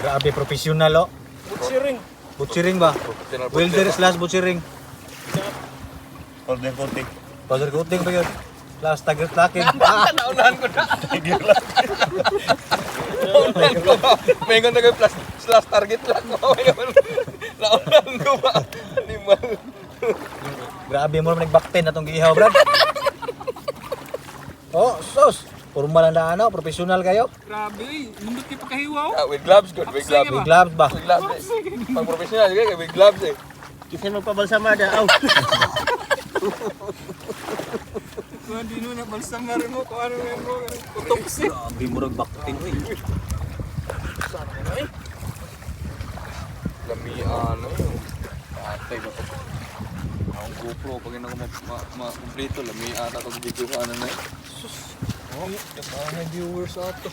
Grabe, professional oh. Butsiring. Butsiring ba? Welder slash butsiring. Order konti. Powder coating ba yun? Slash tagir-takin. Naunahan ko na. Naunahan ko ba? May nga nagay slash target lang ko. Naunahan ko ba? Animal. Grabe mo naman nagbakten na itong giihaw, Brad. Oh, sus. Formal na ano, professional kayo. Grabe, nindot kayo pagkahiwaw. With gloves good, with gloves. May gloves ba? With gloves eh. Pag professional kaya with gloves eh. Kasi magpabalsama na. Aw. Kung hindi nyo nabalsamar mo, kung ano yan mo, utopsi. Grabe mo nagbakten, eh. Lamian na yun. Patay ba ito? Ang GoPro, pag yun ako ma-complete, lamian na itong video ko, ano na yun. Sus! Oh, yung mga viewers ato.